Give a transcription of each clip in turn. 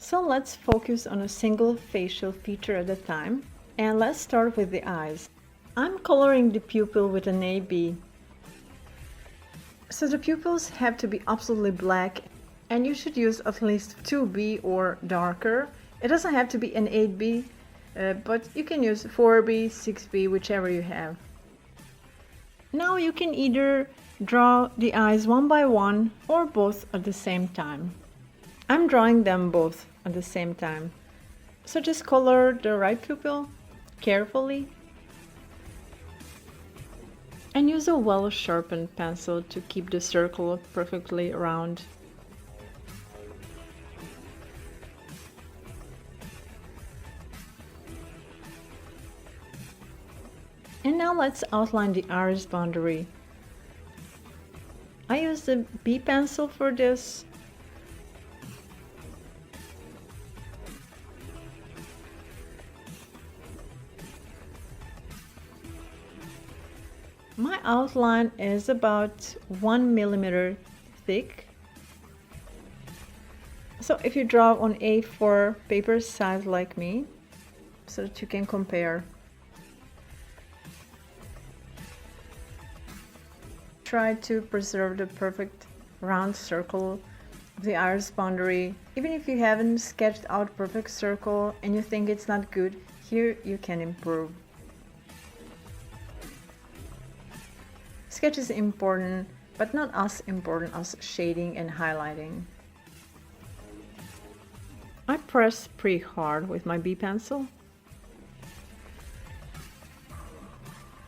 So let's focus on a single facial feature at a time, and let's start with the eyes. I'm coloring the pupil with an AB. So the pupils have to be absolutely black, and you should use at least 2B or darker. It doesn't have to be an 8B, but you can use 4B, 6B, whichever you have. Now you can either draw the eyes one by one or both at the same time. I'm drawing them both at the same time. So just color the right pupil carefully and use a well-sharpened pencil to keep the circle perfectly round. And now let's outline the iris boundary. I use the B pencil for this. My outline is about 1 millimeter thick. So if you draw on A4 paper size like me, so that you can compare. Try to preserve the perfect round circle of the iris boundary. Even if you haven't sketched out a perfect circle and you think it's not good, here you can improve. Sketch is important, but not as important as shading and highlighting. I press pretty hard with my B pencil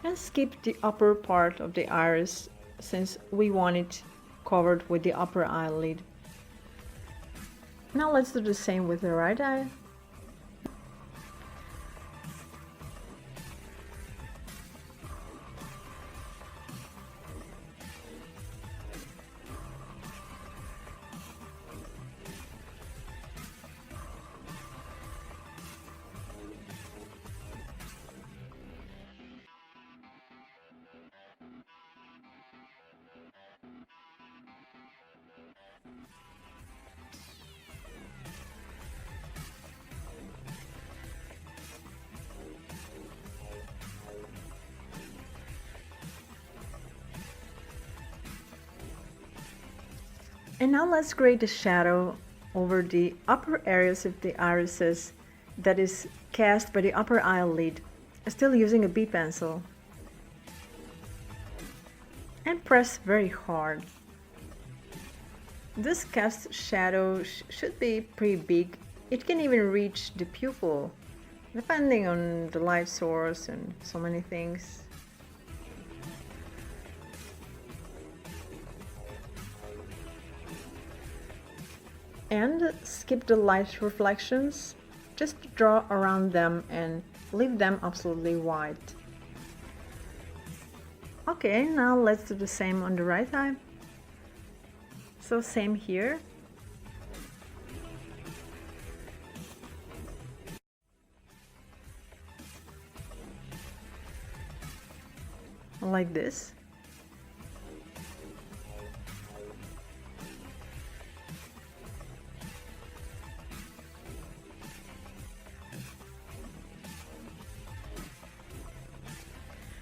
and skip the upper part of the iris since we want it covered with the upper eyelid. Now let's do the same with the right eye. And now let's create a shadow over the upper areas of the irises that is cast by the upper eyelid, still using a B pencil. And press very hard. This cast shadow should be pretty big. It can even reach the pupil, depending on the light source and so many things. And skip the light reflections, just draw around them and leave them absolutely white. Okay, now let's do the same on the right eye. So same here. Like this.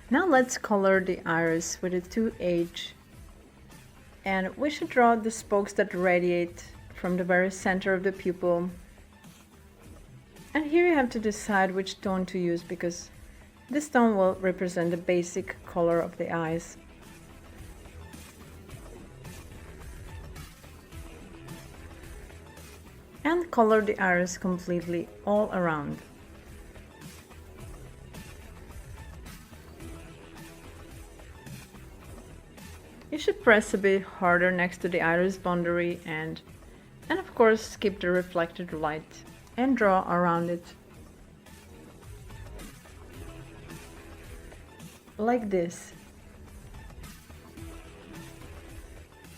Now let's color the iris with a 2H, and we should draw the spokes that radiate from the very center of the pupil. And here you have to decide which tone to use because this tone will represent the basic color of the eyes. And color the iris completely all around. You should press a bit harder next to the iris boundary and of course skip the reflected light and draw around it. Like this.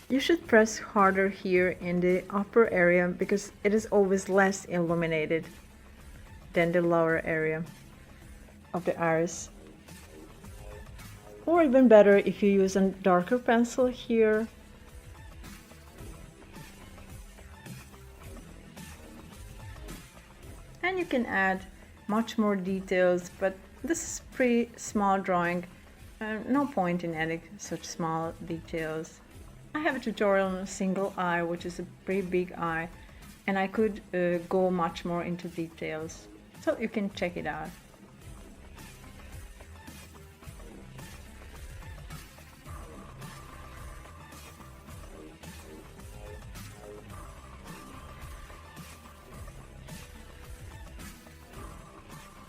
You should press harder here in the upper area because it is always less illuminated than the lower area of the iris. Or even better if you use a darker pencil here. And you can add much more details, but this is pretty small drawing. No point in adding such small details. I have a tutorial on a single eye, which is a pretty big eye, and I could go much more into details, so you can check it out.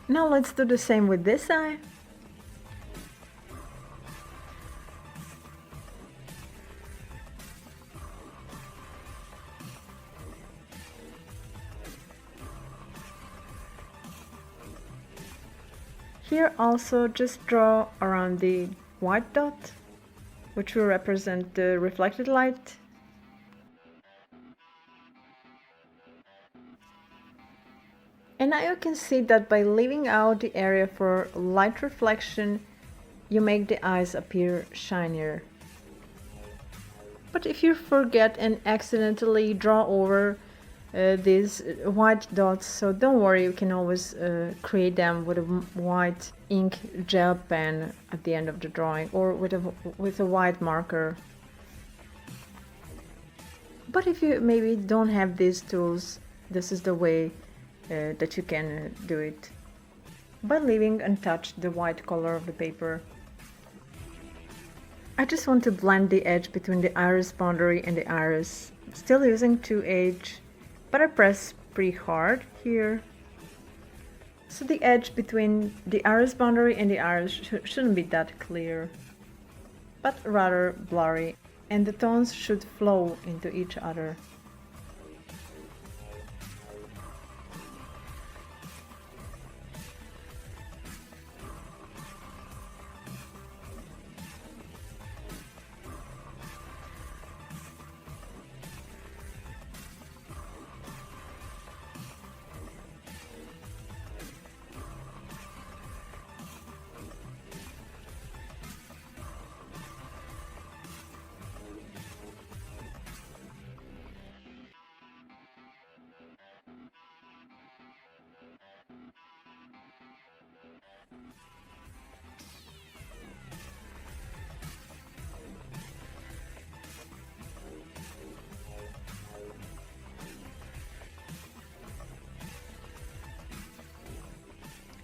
Now let's do the same with this eye. Here also just draw around the white dot, which will represent the reflected light. And now you can see that by leaving out the area for light reflection, you make the eyes appear shinier. But if you forget and accidentally draw over these white dots, so don't worry, you can always create them with a white ink gel pen at the end of the drawing, or with a white marker. But if you maybe don't have these tools, this is the way that you can do it, by leaving untouched the white color of the paper. I just want to blend the edge between the iris boundary and the iris, still using 2H, but I press pretty hard here. So the edge between the iris boundary and the iris shouldn't be that clear, but rather blurry, and the tones should flow into each other.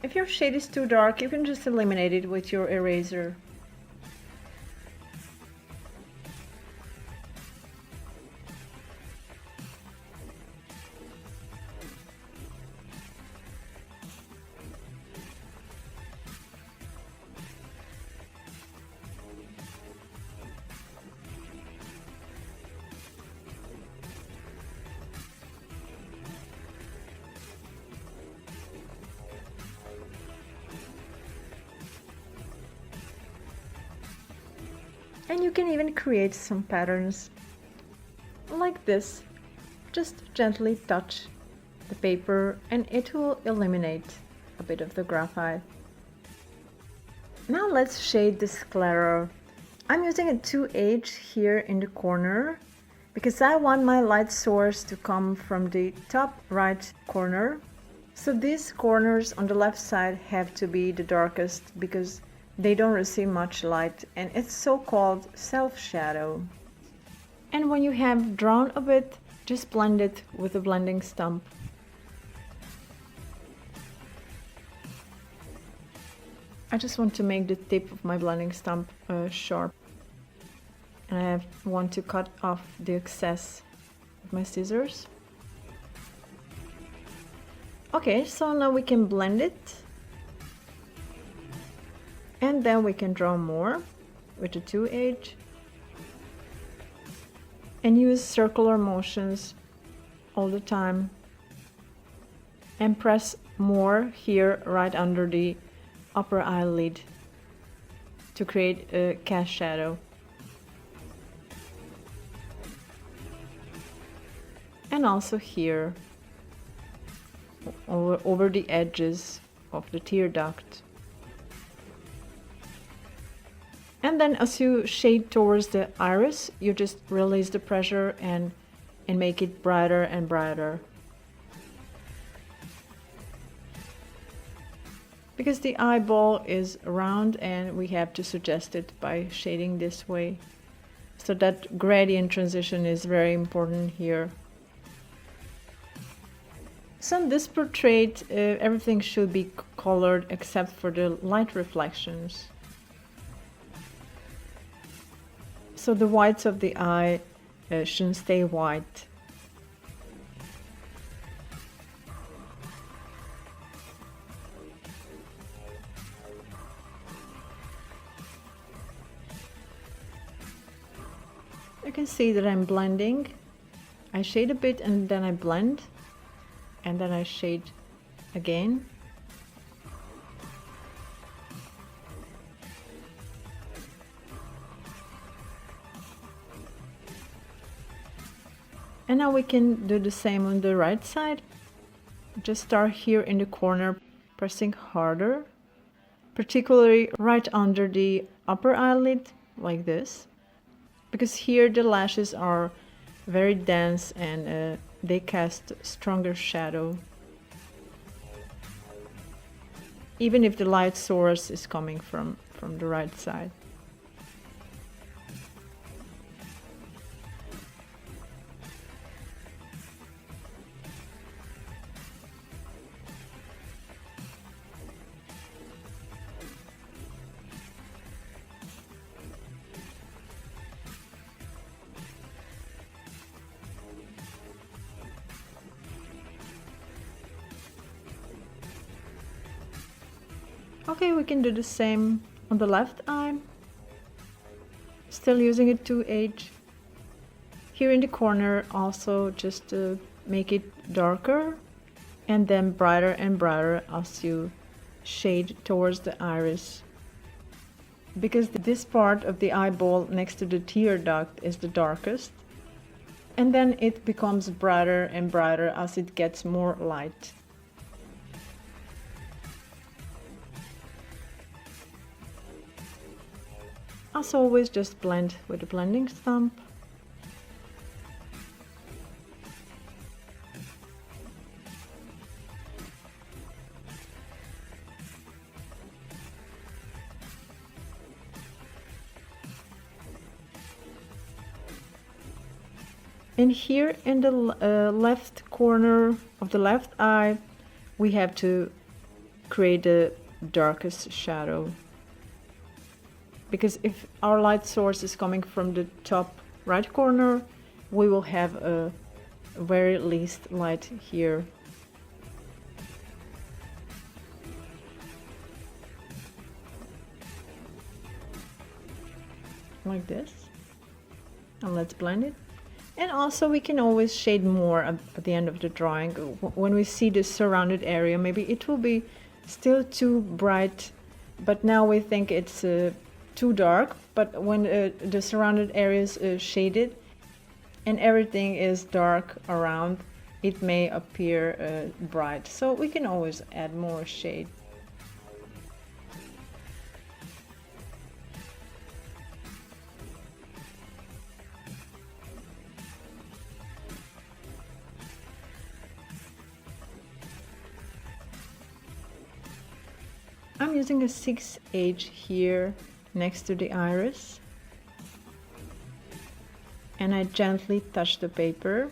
If your shade is too dark, you can just eliminate it with your eraser. And you can even create some patterns like this. Just gently touch the paper and it will eliminate a bit of the graphite. Now let's shade the sclera. I'm using a 2H here in the corner because I want my light source to come from the top right corner. So these corners on the left side have to be the darkest because they don't receive much light, and it's so-called self-shadow. And when you have drawn a bit, just blend it with a blending stump. I just want to make the tip of my blending stump sharp, and I want to cut off the excess with my scissors. Okay, so now we can blend it. And then we can draw more with the 2H and use circular motions all the time and press more here right under the upper eyelid to create a cast shadow. And also here over the edges of the tear duct. And then as you shade towards the iris, you just release the pressure and make it brighter and brighter. because the eyeball is round and we have to suggest it by shading this way. So that gradient transition is very important here. So in this portrait, everything should be colored except for the light reflections. So the whites of the eye shouldn't stay white. You can see that I'm blending. I shade a bit and then I blend, and then I shade again. And now we can do the same on the right side. Just start here in the corner, pressing harder, particularly right under the upper eyelid, like this. Because here the lashes are very dense and they cast stronger shadow. Even if the light source is coming from the right side. Okay, we can do the same on the left eye. Still using a 2H. Here in the corner also just to make it darker and then brighter and brighter as you shade towards the iris. Because this part of the eyeball next to the tear duct is the darkest. And then it becomes brighter and brighter as it gets more light. As always, just blend with the blending stump. And here in the left corner of the left eye, we have to create the darkest shadow. Because if our light source is coming from the top right corner, we will have a very least light here. Like this. And let's blend it. And also we can always shade more at the end of the drawing. When we see the surrounded area, maybe it will be still too bright, but now we think it's too dark, but when the surrounded area is shaded and everything is dark around, it may appear bright. So we can always add more shade. I'm using a 6H here next to the iris, and I gently touch the paper.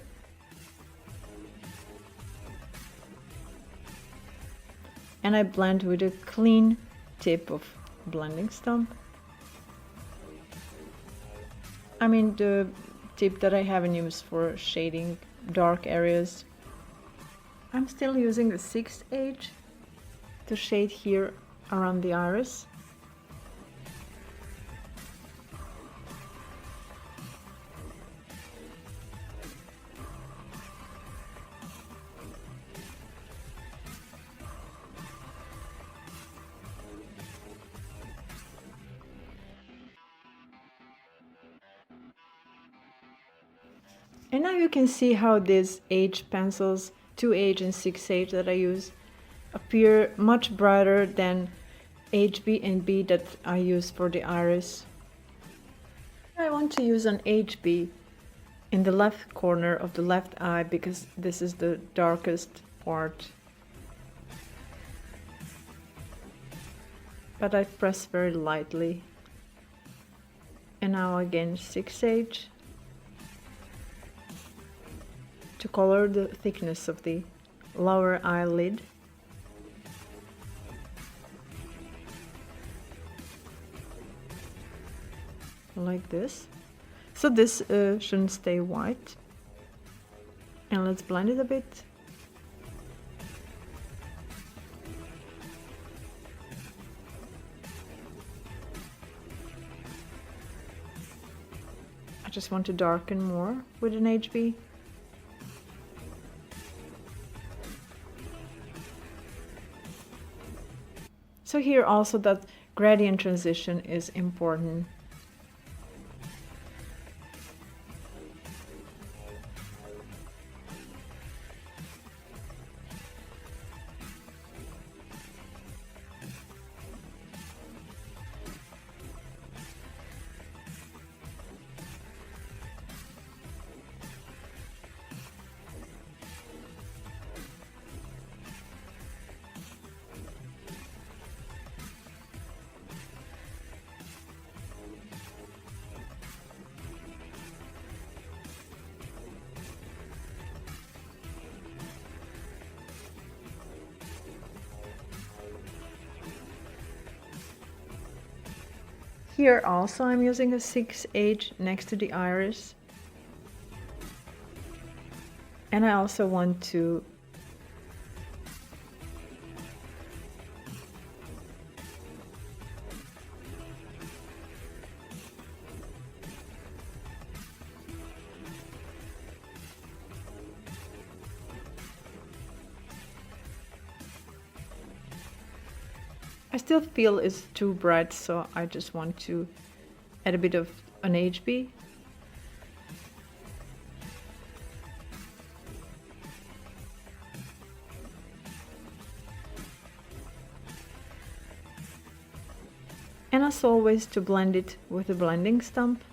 And I blend with a clean tip of blending stump. I mean the tip that I haven't used for shading dark areas. I'm still using the 6H to shade here around the iris. And now you can see how these H pencils, 2H and 6H that I use, appear much brighter than HB and B that I use for the iris. I want to use an HB in the left corner of the left eye because this is the darkest part. but I press very lightly. And now again 6H to color the thickness of the lower eyelid. Like this. So this shouldn't stay white. And let's blend it a bit. I just want to darken more with an HB. So here also that gradient transition is important. Here also I'm using a 6H next to the iris. And I also want to I still feel it's too bright, so I just want to add a bit of an HB. And as always, to blend it with a blending stump.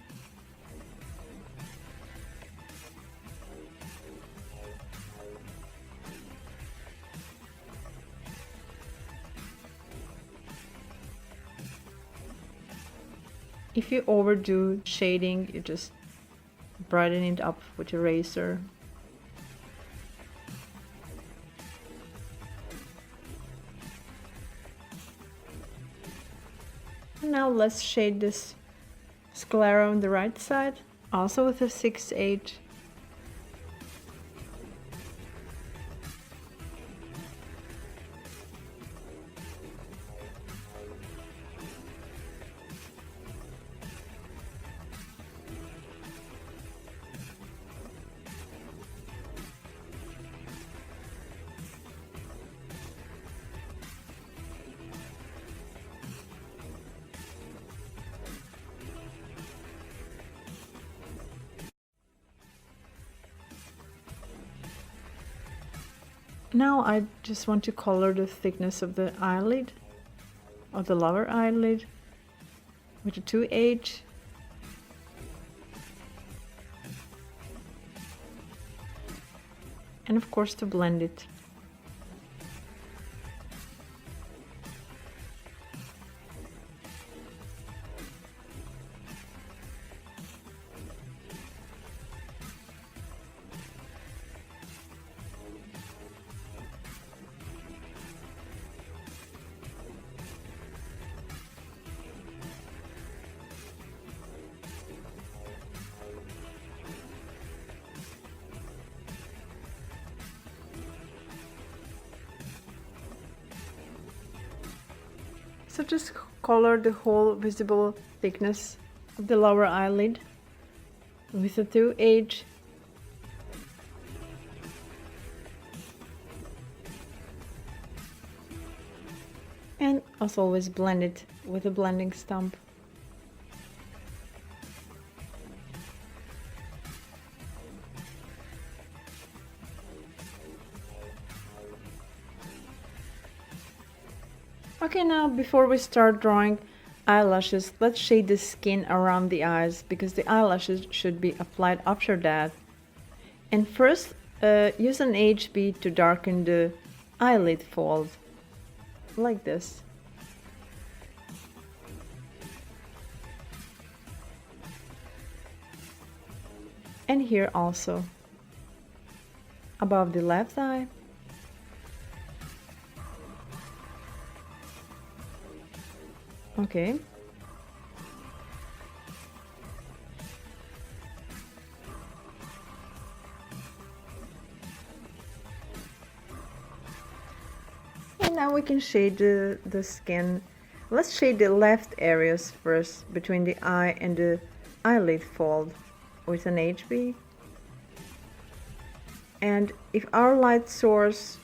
If you overdo shading, you just brighten it up with a eraser. And now let's shade this sclera on the right side, also with a 6H. Now I just want to color the thickness of the eyelid, of the lower eyelid, with a 2H. And of course to blend it. So just color the whole visible thickness of the lower eyelid with a 2H. And as always, blend it with a blending stump. Okay, now before we start drawing eyelashes, let's shade the skin around the eyes because the eyelashes should be applied after that. And first, use an HB to darken the eyelid fold, like this. And here also, above the left eye. Okay. And now we can shade the skin. Let's shade the left areas first, between the eye and the eyelid fold with an HB. And if our light source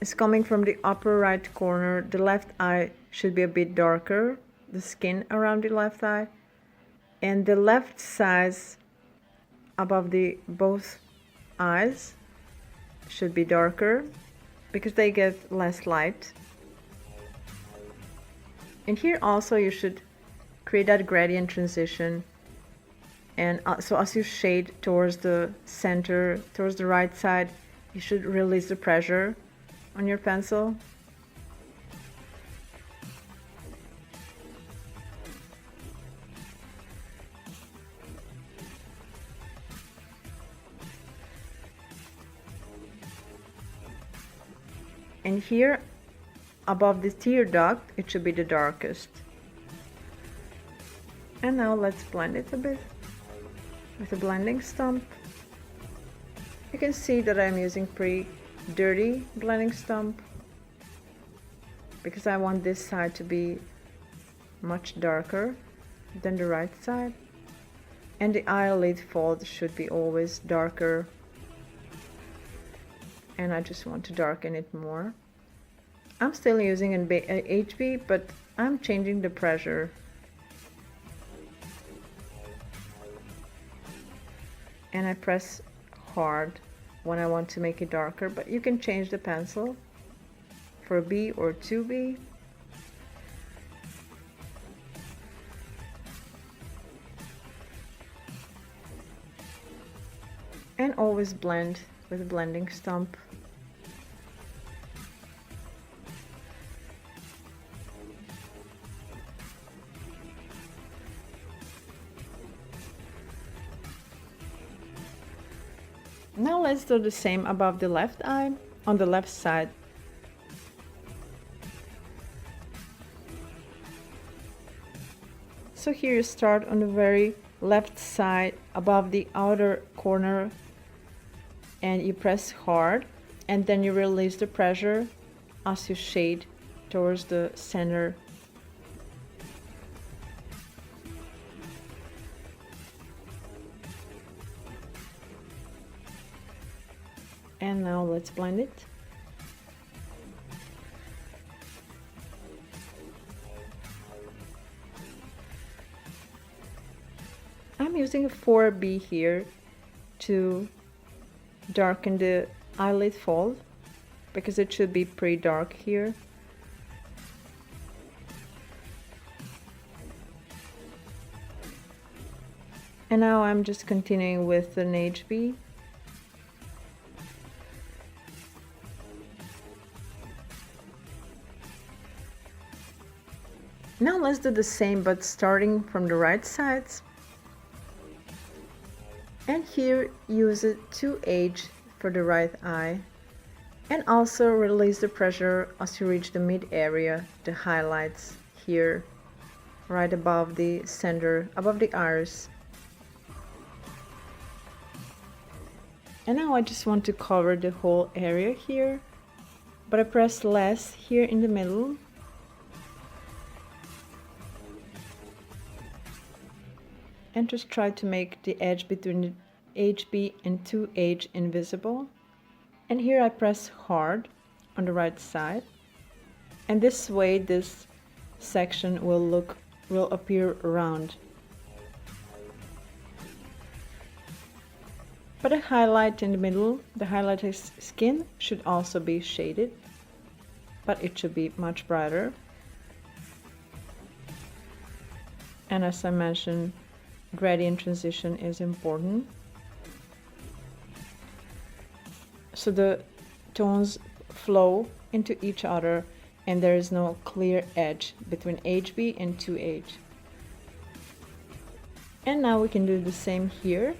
is coming from the upper right corner, the left eye should be a bit darker, the skin around the left eye, and the left sides above the both eyes should be darker because they get less light. And here also you should create that gradient transition, and so as you shade towards the center, towards the right side, you should release the pressure on your pencil. And here above the tear duct, it should be the darkest. And now let's blend it a bit with a blending stump. You can see that I'm using pretty dirty blending stump because I want this side to be much darker than the right side, and the eyelid fold should be always darker, and I just want to darken it more. I'm still using an HB, but I'm changing the pressure. And I press hard when I want to make it darker, but you can change the pencil for a B or 2B. And always blend with a blending stump. Now let's do the same above the left eye, on the left side. So here you start on the very left side above the outer corner, and you press hard, and then you release the pressure as you shade towards the center. And now let's blend it. I'm using a 4B here to darken the eyelid fold because it should be pretty dark here. And now I'm just continuing with an HB. Now let's do the same, but starting from the right sides. And here use a 2H for the right eye. And also release the pressure as you reach the mid area, the highlights here, right above the center, above the iris. And now I just want to cover the whole area here, but I press less here in the middle. And just try to make the edge between the HB and 2H invisible. And here I press hard on the right side. And this way this section will appear round. But a highlight in the middle, the highlighted skin should also be shaded, but it should be much brighter. And as I mentioned, gradient transition is important, so the tones flow into each other and there is no clear edge between HB and 2H. And now we can do the same here.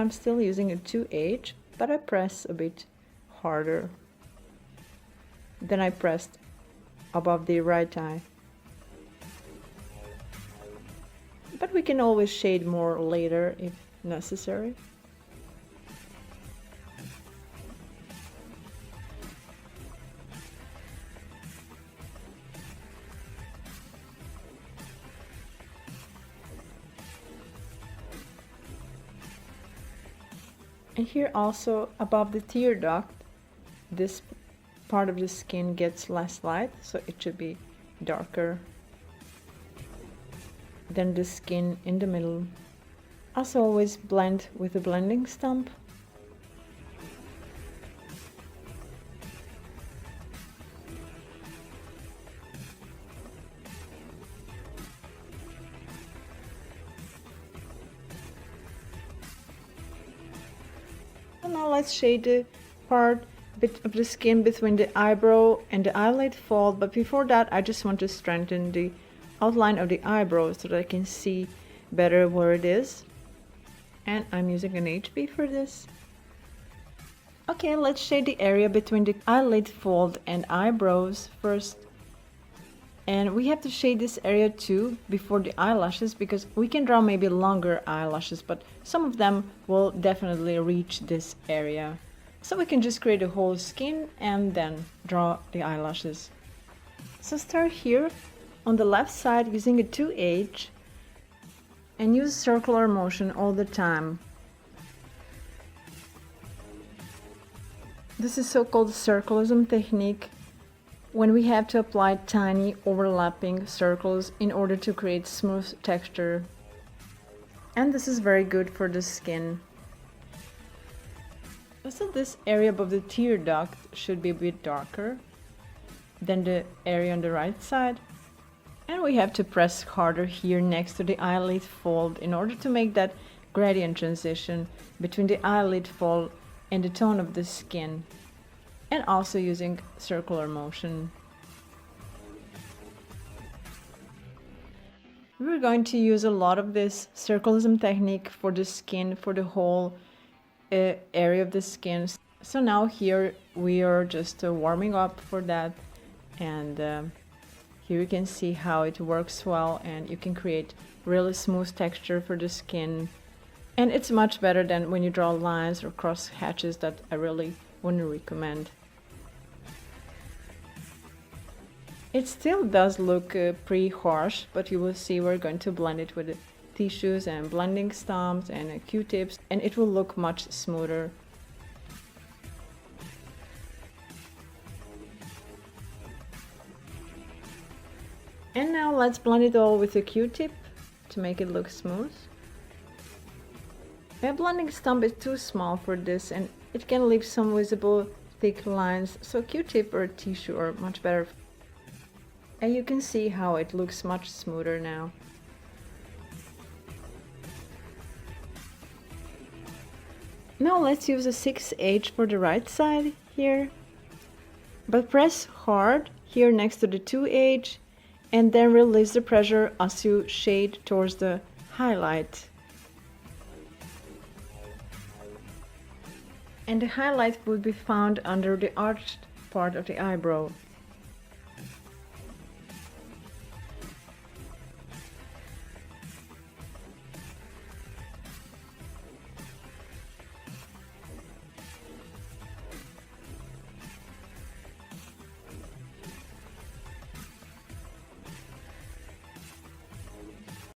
I'm still using a 2H, but I press a bit harder than I pressed above the right eye. But we can always shade more later if necessary. And here also above the tear duct, this part of the skin gets less light, so it should be darker than the skin in the middle. As always, blend with a blending stump. And now let's shade the bit of the skin between the eyebrow and the eyelid fold, but before that I just want to strengthen the outline of the eyebrow so that I can see better where it is. And I'm using an HB for this. Okay, let's shade the area between the eyelid fold and eyebrows first. And we have to shade this area too before the eyelashes, because we can draw maybe longer eyelashes, but some of them will definitely reach this area. So we can just create a whole skin and then draw the eyelashes. So start here on the left side using a 2H and use circular motion all the time. This is so-called circlism technique, when we have to apply tiny overlapping circles in order to create smooth texture. And this is very good for the skin. So this area above the tear duct should be a bit darker than the area on the right side. And we have to press harder here next to the eyelid fold in order to make that gradient transition between the eyelid fold and the tone of the skin. And also using circular motion. We're going to use a lot of this circlism technique for the skin, for the whole area of the skin. So now here we are just warming up for that, and here you can see how it works well, and you can create really smooth texture for the skin. And it's much better than when you draw lines or cross hatches that I really wouldn't recommend. It still does look pretty harsh, but you will see we're going to blend it with the tissues and blending stumps and Q-tips, and it will look much smoother. And now let's blend it all with a Q-tip to make it look smooth. My blending stump is too small for this, and it can leave some visible thick lines, so Q-tip or tissue are much better. And you can see how it looks much smoother now. Now let's use a 6H for the right side here. But press hard here next to the 2H and then release the pressure as you shade towards the highlight. And the highlight would be found under the arched part of the eyebrow.